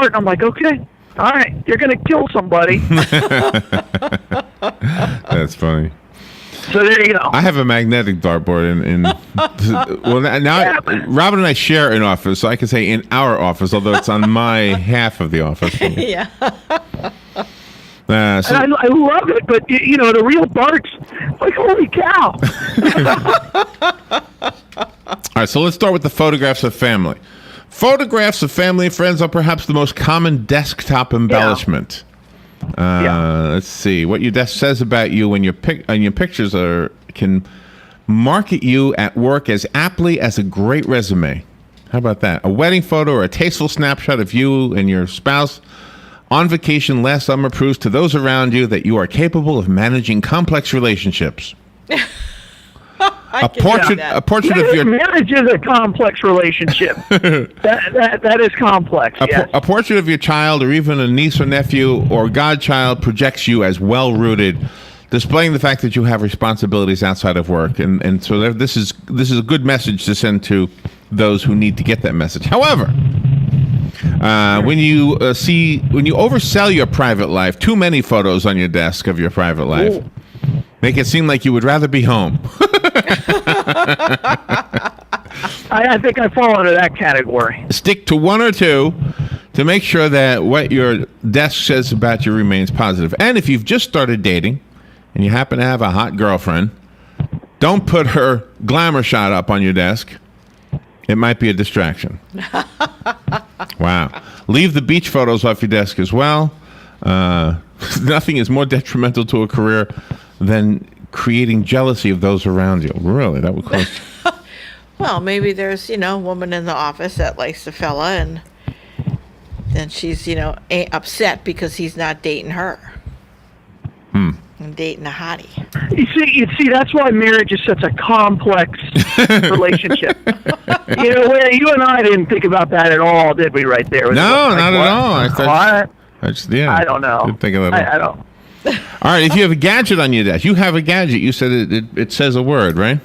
dart. And I'm like, okay, all right, you're going to kill somebody. That's funny. So there you go. I have a magnetic dartboard well, now Robin and I share an office, so I can say in our office, although it's on my half of the office. Yeah. So, and I love it, but the real darts, like, holy cow. all right, so let's start with the photographs of family. Photographs of family and friends are perhaps the most common desktop embellishment. Let's see what your desk says about you when your pictures can market you at work as aptly as a great resume. How about that? A wedding photo or a tasteful snapshot of you and your spouse on vacation last summer proves to those around you that you are capable of managing complex relationships. A portrait of your marriage is a complex relationship. that is complex. Yes. A portrait of your child, or even a niece or nephew or godchild, projects you as well-rooted, displaying the fact that you have responsibilities outside of work, and so this is a good message to send to those who need to get that message. However, when you oversell your private life, too many photos on your desk of your private life make it seem like you would rather be home. I think I fall under that category. Stick to one or two to make sure that what your desk says about you remains positive. And if you've just started dating and you happen to have a hot girlfriend, don't put her glamour shot up on your desk. It might be a distraction. Wow. Leave the beach photos off your desk as well. Nothing is more detrimental to a career than creating jealousy of those around you. Really, that would cause... Well, maybe there's, a woman in the office that likes the fella, and then she's, upset because he's not dating her. And dating a hottie. You see, that's why marriage is such a complex relationship. Where you and I didn't think about that at all, did we? Right there. No, not at all. I don't know. Didn't think of that. I don't. All right, if you have a gadget on your desk, you have a gadget. You said it says a word, right?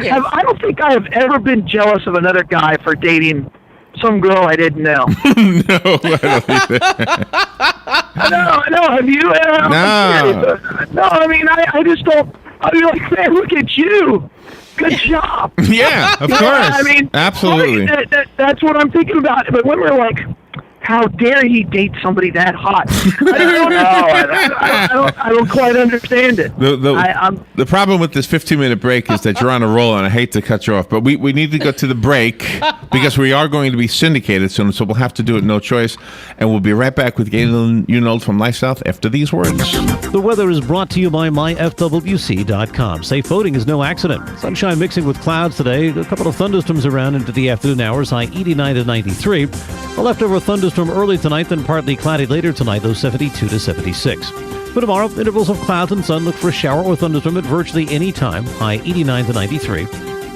Yes. I don't think I have ever been jealous of another guy for dating some girl I didn't know. No, I don't think that. No, have you? No. No, I mean, I just don't. I'd be like, man, look at you. Good job. Yeah, of course. I mean, absolutely. That's what I'm thinking about. But when we're like, how dare he date somebody that hot? I don't know. I don't quite understand it. The problem with this 15-minute break is that you're on a roll, and I hate to cut you off, but we need to go to the break because we are going to be syndicated soon, so we'll have to do it no choice. And we'll be right back with Galen Unold from Life South after these words. The weather is brought to you by myfwc.com. Safe boating is no accident. Sunshine mixing with clouds today. A couple of thunderstorms around into the afternoon hours, high 89 to 93. A leftover thunderstorm early tonight, then partly cloudy later tonight, low 72 to 76. For tomorrow, intervals of clouds and sun. Look for a shower or thunderstorm at virtually any time, high 89 to 93.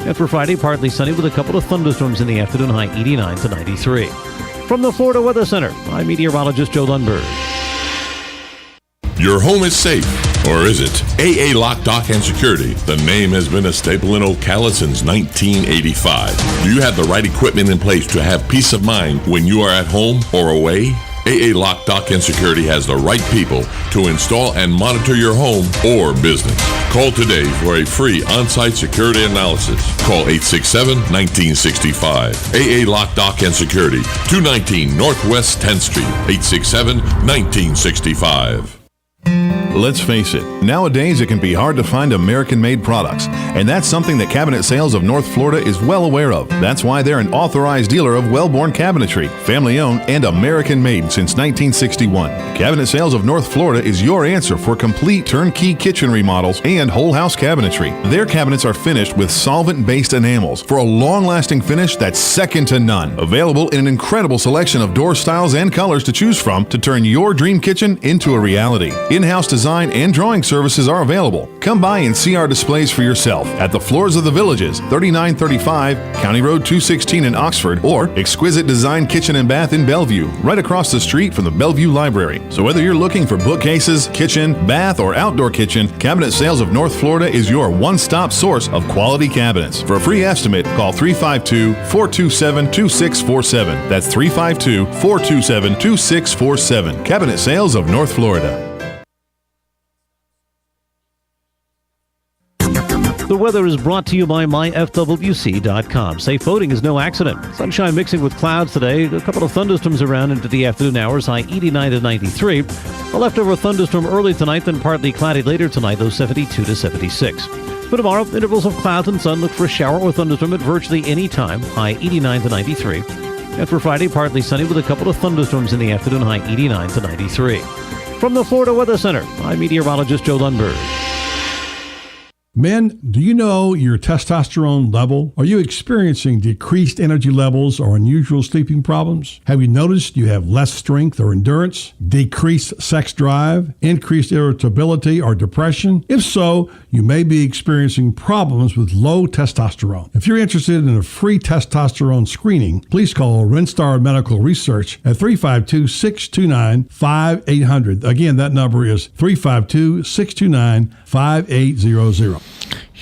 And for Friday, partly sunny with a couple of thunderstorms in the afternoon, high 89 to 93. From the Florida Weather Center, I'm meteorologist Joe Lundberg. Your home is safe, or is it? AA Lock, Dock, and Security. The name has been a staple in Ocala since 1985. Do you have the right equipment in place to have peace of mind when you are at home or away? AA Lock, Dock, and Security has the right people to install and monitor your home or business. Call today for a free on-site security analysis. Call 867-1965. AA Lock, Dock, and Security, 219 Northwest 10th Street, 867-1965. Let's face it, nowadays it can be hard to find American-made products, and that's something that Cabinet Sales of North Florida is well aware of. That's why they're an authorized dealer of Wellborn Cabinetry, family-owned and American-made since 1961. Cabinet Sales of North Florida is your answer for complete turnkey kitchen remodels and whole house cabinetry. Their cabinets are finished with solvent-based enamels for a long-lasting finish that's second to none. Available in an incredible selection of door styles and colors to choose from to turn your dream kitchen into a reality. In-house design design, and drawing services are available. Come by and see our displays for yourself at the Floors of the Villages, 3935 County Road 216 in Oxford, or Exquisite Design Kitchen and Bath in Bellevue, right across the street from the Bellevue Library. So whether you're looking for bookcases, kitchen, bath, or outdoor kitchen, Cabinet Sales of North Florida is your one-stop source of quality cabinets. For a free estimate, call 352-427-2647. That's 352-427-2647. Cabinet Sales of North Florida. The weather is brought to you by myfwc.com. Safe boating is no accident. Sunshine mixing with clouds today. A couple of thunderstorms around into the afternoon hours, high 89 to 93. A leftover thunderstorm early tonight, then partly cloudy later tonight, low 72 to 76. For tomorrow, intervals of clouds and sun. Look for a shower or thunderstorm at virtually any time, high 89 to 93. And for Friday, partly sunny with a couple of thunderstorms in the afternoon, high 89 to 93. From the Florida Weather Center, I'm meteorologist Joe Lundberg. Men, do you know your testosterone level? Are you experiencing decreased energy levels or unusual sleeping problems? Have you noticed you have less strength or endurance, decreased sex drive, increased irritability or depression? If so, you may be experiencing problems with low testosterone. If you're interested in a free testosterone screening, please call Rinstar Medical Research at 352-629-5800. Again, that number is 352-629-5800.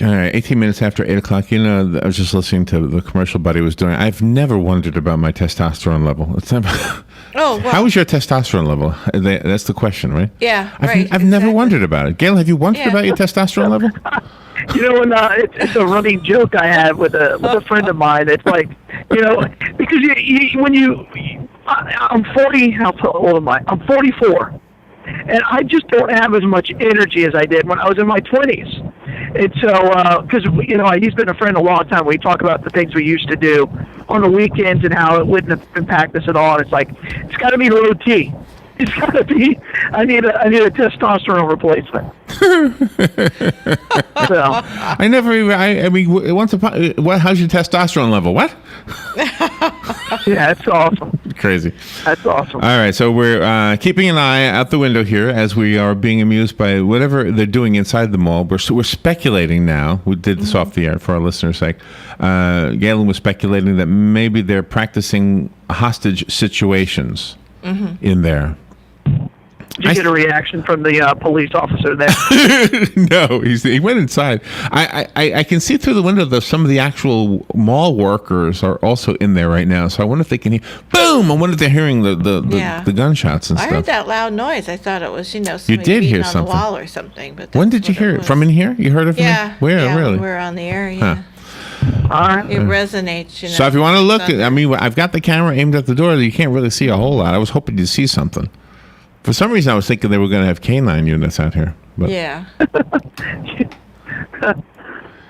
All right, 18 minutes after 8 o'clock. You know, I was just listening to the commercial Buddy was doing. I've never wondered about my testosterone level. It's never. Oh, well. How is your testosterone level? That's the question, right? Yeah, I've never wondered about it. Gail, have you wondered about your testosterone level? You know, and it's a running joke I have with a friend of mine. It's like, you know, because I'm 40. How old am I? I'm 44. And I just don't have as much energy as I did when I was in my 20s. And so, because, you know, he's been a friend a long time. We talk about the things we used to do on the weekends and how it wouldn't impact us at all. And it's like, it's got to be low T. It's got to be, I need a testosterone replacement. So. I mean, once upon, how's your testosterone level? What? Yeah, it's awesome. Crazy. That's awesome. All right, so we're keeping an eye out the window here as we are being amused by whatever they're doing inside the mall. We're speculating now. We did this off the air for our listeners' sake. Galen was speculating that maybe they're practicing hostage situations in there. Did you get a reaction from the police officer there? No, he went inside. I can see through the window that some of the actual mall workers are also in there right now. So I wonder if they can hear. Boom! I wonder if they're hearing the gunshots and I stuff. heard that loud noise. I thought it was, you know, you did hear on something the wall or something. But when did you hear it? From in here? You heard it from yeah, Where? yeah, Really? We're on the air. Yeah. Huh. All right. It resonates, you know. So if you want to look, I mean, I've got the camera aimed at the door. You can't really see a whole lot. I was hoping to see something. For some reason, I was thinking they were going to have canine units out here. But. Yeah. All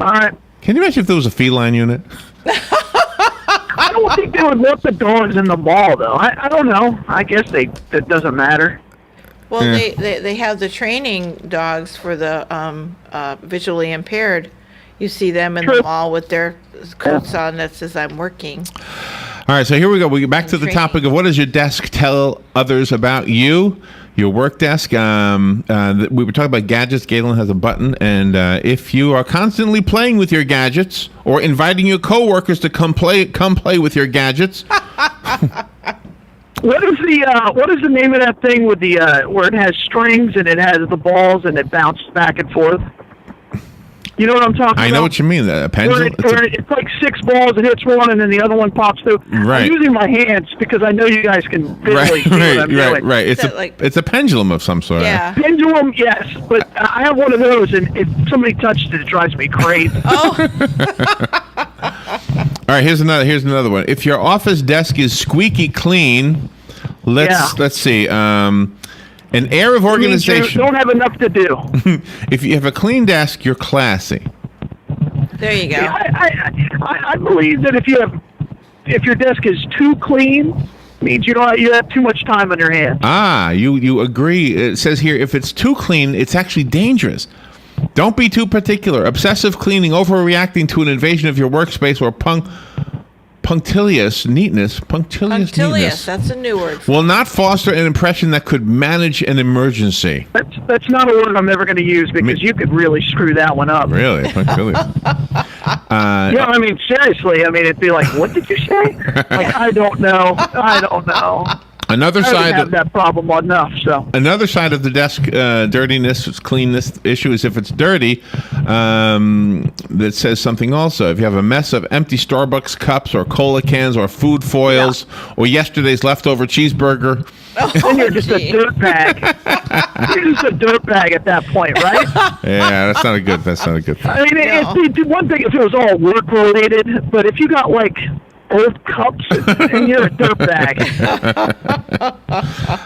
right. Can you imagine if there was a feline unit? I don't think they would want the dogs in the mall, though. I don't know. I guess that doesn't matter. Well, they have the training dogs for the visually impaired. You see them in the mall with their coats on that says "I'm working." All right, so here we go. We get back to the topic of what does your desk tell others about you, your work desk. We were talking about gadgets. Galen has a button, and if you are constantly playing with your gadgets or inviting your coworkers to come play with your gadgets. What is the name of that thing with the where it has strings and it has the balls and it bounces back and forth? You know what I'm talking about? I know what you mean. A pendulum? It's like 6 balls. It hits one, and then the other one pops through. Right. I'm using my hands because I know you guys can visually see what I'm doing. Right. It's a pendulum of some sort. Yeah. Pendulum, yes. But I have one of those, and if somebody touches it, it drives me crazy. Oh. All right, here's another one. If your office desk is squeaky clean, let's see. An air of organization. You don't have enough to do. If you have a clean desk, you're classy. There you go. I believe that if your desk is too clean, means you have too much time on your hands. You agree. It says here, if it's too clean, it's actually dangerous. Don't be too particular. Obsessive cleaning, overreacting to an invasion of your workspace, or punctilious neatness. Punctilious neatness. That's a new word. Will not foster an impression that could manage an emergency. That's not a word I'm ever going to use because you could really screw that one up. Really? Punctilious. Yeah, I mean, seriously. I mean, it'd be like, what did you say? Like, I don't know. Another I side have that problem enough. So another side of the desk dirtiness, cleanness issue is if it's dirty. That says something also. If you have a mess of empty Starbucks cups or cola cans or food foils or yesterday's leftover cheeseburger, then you're just a dirt bag. You're just a dirt bag at that point, right? Yeah, that's not a good thing. I mean, it'd one thing if it was all work related, but if you got like old cups and you're a dirt bag.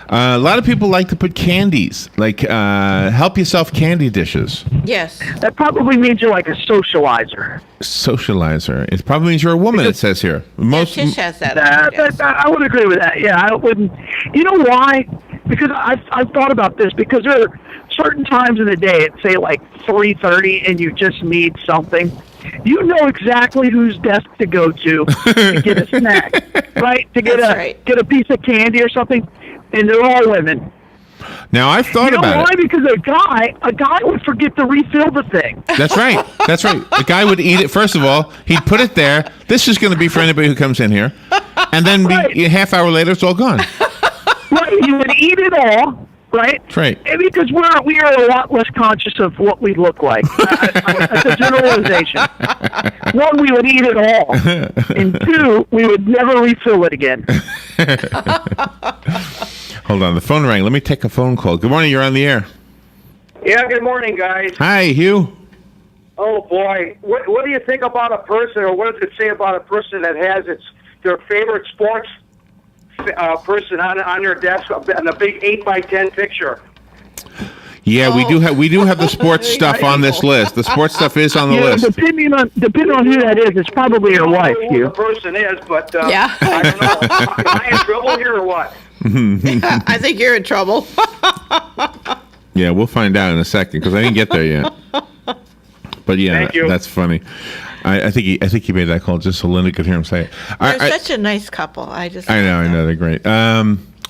A lot of people like to put candies, like help yourself candy dishes. Yes. That probably means you're like a socializer. Socializer. It probably means you're a woman, it says here. Tish has that. I would agree with that. Yeah, I wouldn't. You know why? Because I've thought about this because there are certain times in the day at say like 3:30 and you just need something. You know exactly whose desk to go to get a snack, right? To get get a piece of candy or something, and they're all women. Now I've thought about it. You know why? Because a guy would forget to refill the thing. That's right. The guy would eat it. First of all, he'd put it there. This is going to be for anybody who comes in here, and then a half hour later, it's all gone. Right, you would eat it all. Right? That's right. And because we are a lot less conscious of what we look like. That's a generalization. One, we would eat it all. And two, we would never refill it again. Hold on. The phone rang. Let me take a phone call. Good morning. You're on the air. Yeah, good morning, guys. Hi, Hugh. Oh, boy. What do you think about a person, or what does it say about a person that has their favorite sports person on their desk and a big 8x10 picture? Yeah, we do have the sports stuff on this list. The sports stuff is on the list. Depending on who that is, it's probably your wife. I don't know who the person is, but Yeah. I don't know. Am I in trouble here or what? I think you're in trouble. Yeah, we'll find out in a second because I didn't get there yet. But yeah, Thank you. That's funny. I think he made that call just so Linda could hear him say it. They're such a nice couple. I know they're great.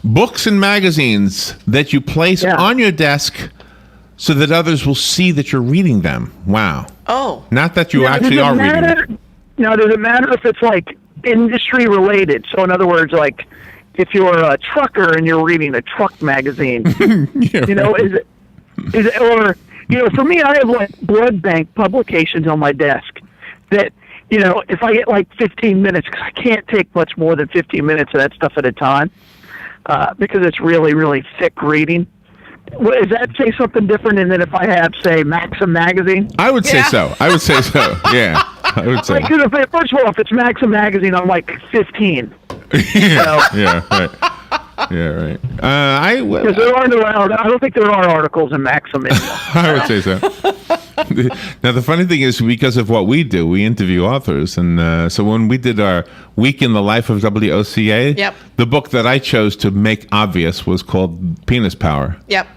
Books and magazines that you place on your desk so that others will see that you're reading them. Wow. Oh. Not that you actually are reading them. Now, does it matter if it's like industry related? So in other words, like if you're a trucker and you're reading a truck magazine, you know, is it or you know, for me, I have like blood bank publications on my desk that, you know, if I get like 15 minutes, because I can't take much more than 15 minutes of that stuff at a time, because it's really, really thick reading. Does that say something different than if I have, say, Maxim magazine? I would say so. Yeah, I would say. Because first of all, if it's Maxim magazine, I'm like 15. Yeah, right. Yeah, right. Because there aren't around. I don't think there are articles in Maxim anymore. I would say so. Now, the funny thing is, because of what we do, we interview authors. And so when we did our Week in the Life of WOCA, the book that I chose to make obvious was called Penis Power. Yep.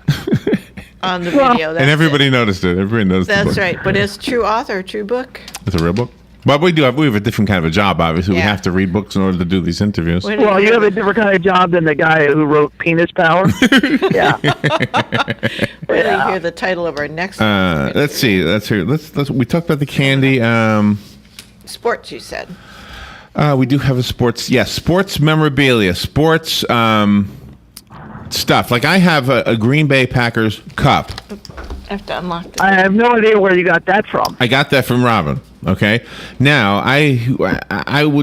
On the video. And everybody noticed it. Everybody noticed it. That's right. But it's true author, true book. It's a real book? But we have a different kind of a job, obviously. We have to read books in order to do these interviews. Well, you have a different kind of job than the guy who wrote Penis Power. Yeah. Wait till you hear the title of our next let's see. We talked about the candy. Sports, you said. We do have a sports. Yes, sports memorabilia. Sports stuff. Like I have a Green Bay Packers cup. I have to unlock this. I have no idea where you got that from. I got that from Robin. Okay. Now, I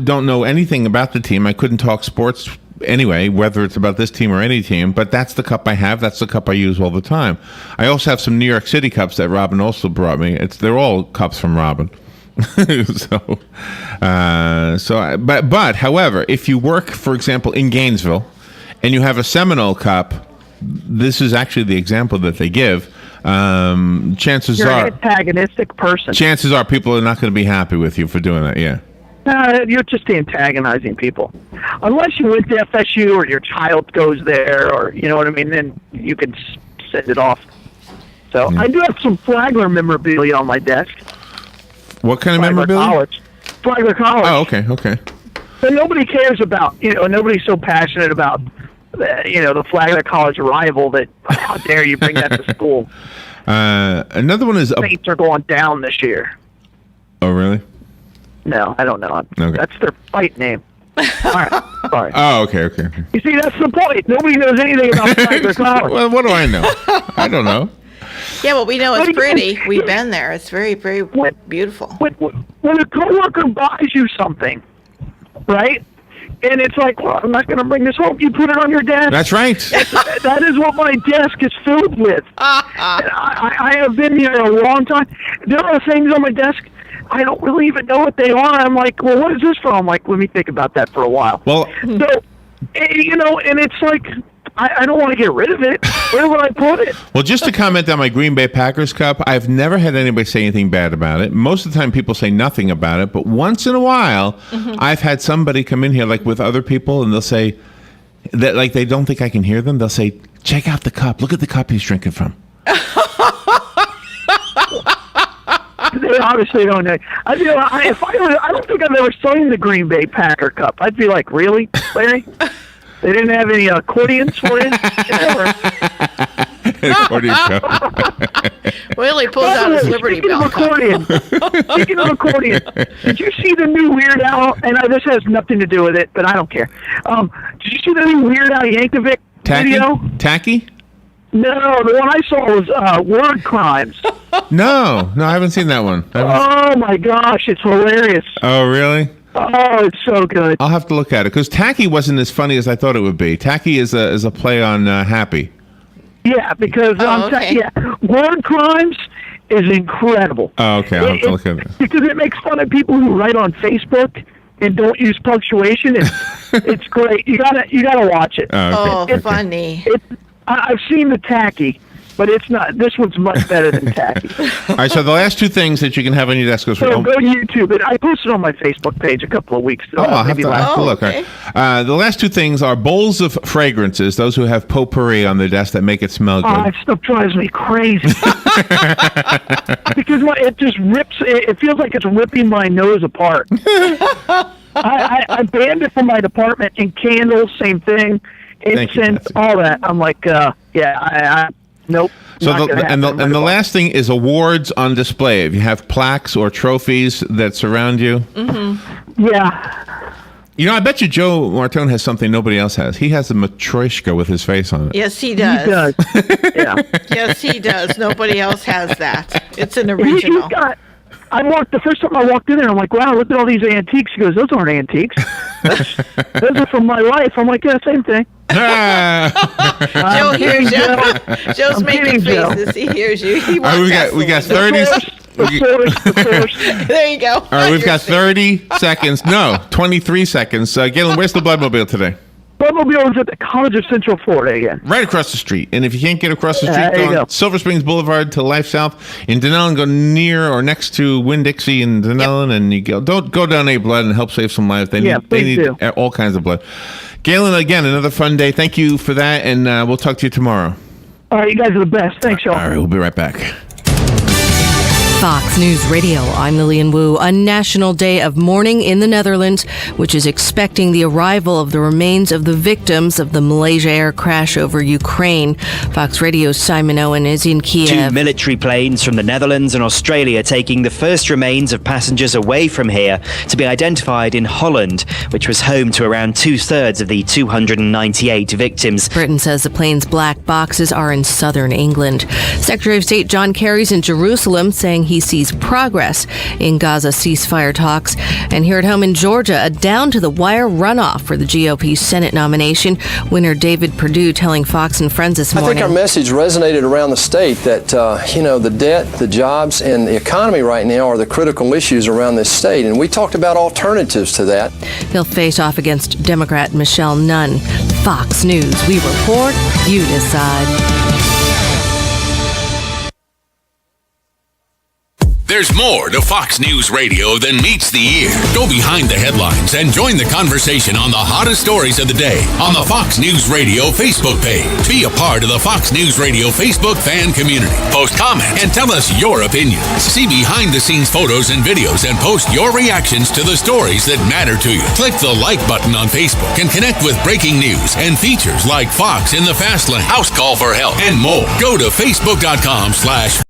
don't know anything about the team. I couldn't talk sports anyway, whether it's about this team or any team, but that's the cup I have. That's the cup I use all the time. I also have some New York City cups that Robin also brought me. They're all cups from Robin. But however, if you work, for example, in Gainesville and you have a Seminole cup, this is actually the example that they give. Chances You're are an antagonistic person. Chances are people are not going to be happy with you for doing that. Yeah. You're just antagonizing people. Unless you went to FSU or your child goes there, or you know what I mean, then you can send it off. So I do have some Flagler memorabilia on my desk. What kind of memorabilia? Flagler College. Oh, okay. But nobody cares about, nobody's so passionate about, the Flagler College arrival that how dare you bring that to school. Another one is... Saints are going down this year. Oh, really? No, I don't know. Okay. That's their fight name. All right, sorry. Oh, okay. You see, that's the point. Nobody knows anything about Flagler College. Well, what do I know? I don't know. Yeah, well, we know it's pretty. We've been there. It's very, very beautiful. When a coworker buys you something, right? And it's like, well, I'm not going to bring this home. You put it on your desk. That's right. That is what my desk is filled with. I have been here a long time. There are things on my desk, I don't really even know what they are. I'm like, well, what is this for? I'm like, let me think about that for a while. Well, so, and it's like, I don't want to get rid of it. Where would I put it? Well, just to comment on my Green Bay Packers cup, I've never had anybody say anything bad about it. Most of the time, people say nothing about it. But once in a while, I've had somebody come in here, like with other people, and they'll say that, like, they don't think I can hear them. They'll say, check out the cup. Look at the cup he's drinking from. They obviously don't know. I don't think I've ever seen the Green Bay Packer cup. I'd be like, really, Larry? They didn't have any accordions for it? Accordion cup. Well, he pulls out his Liberty Bell. Speaking of accordion, did you see the new Weird Al? And this has nothing to do with it, but I don't care. Did you see the new Weird Al Yankovic video? Tacky? No, the one I saw was Word Crimes. No, I haven't seen that one. Oh my gosh, it's hilarious. Oh, really? Oh, it's so good. I'll have to look at it because Tacky wasn't as funny as I thought it would be. Tacky is a play on Happy. Yeah, because Word Crimes is incredible. Oh, okay. I'll have to look at it. Because it makes fun of people who write on Facebook and don't use punctuation. It's great. You gotta watch it. Oh, okay. Funny. I've seen the Tacky, but it's not. This one's much better than Tacky. All right, so the last two things that you can have on your desk. So go to YouTube. I posted on my Facebook page a couple of weeks ago. I'll have to look. Okay. The last two things are bowls of fragrances, those who have potpourri on their desk that make it smell good. That stuff drives me crazy. Because it just rips. It feels like it's ripping my nose apart. I banned it from my department. And candles, same thing. Incense, all that. I'm like, nope. So the last thing is awards on display. If you have plaques or trophies that surround you. Mm-hmm. Yeah. I bet you Joe Martone has something nobody else has. He has a matryoshka with his face on it. Yes, he does. He does. Yeah. Yes, he does. Nobody else has that. It's an original. The first time I walked in there, I'm like, wow, look at all these antiques. He goes, those aren't antiques. Those are from my life. I'm like, yeah, same thing. Joe hears you. Joe's making faces. He hears you. He we got 30. There you go. All right, we've got 30 seconds. No, 23 seconds. Galen, where's the Bloodmobile today? Bloodmobile is at the College of Central Florida again. Right across the street. And if you can't get across the street, go on Silver Springs Boulevard to Life South. In Denellen, go near or next to Winn-Dixie in Denellen, and you don't go donate blood and help save some lives. They need all kinds of blood. Galen, again, another fun day. Thank you for that, and we'll talk to you tomorrow. All right, you guys are the best. Thanks, y'all. All right, we'll be right back. Fox News Radio, I'm Lillian Wu. A national day of mourning in the Netherlands, which is expecting the arrival of the remains of the victims of the Malaysia air crash over Ukraine. Fox Radio's Simon Owen is in Kiev. 2 military planes from the Netherlands and Australia taking the first remains of passengers away from here to be identified in Holland, which was home to around 2/3 of the 298 victims. Britain says the plane's black boxes are in southern England. Secretary of State John Kerry's in Jerusalem saying he sees progress in Gaza ceasefire talks. And here at home in Georgia, a down-to-the-wire runoff for the GOP Senate nomination. Winner David Perdue telling Fox and Friends this morning. I think our message resonated around the state that, the debt, the jobs, and the economy right now are the critical issues around this state. And we talked about alternatives to that. He'll face off against Democrat Michelle Nunn. Fox News. We report, you decide. There's more to Fox News Radio than meets the ear. Go behind the headlines and join the conversation on the hottest stories of the day on the Fox News Radio Facebook page. Be a part of the Fox News Radio Facebook fan community. Post comments and tell us your opinions. See behind-the-scenes photos and videos and post your reactions to the stories that matter to you. Click the like button on Facebook and connect with breaking news and features like Fox in the Fast Lane, House Call for Help, and more. Go to facebook.com/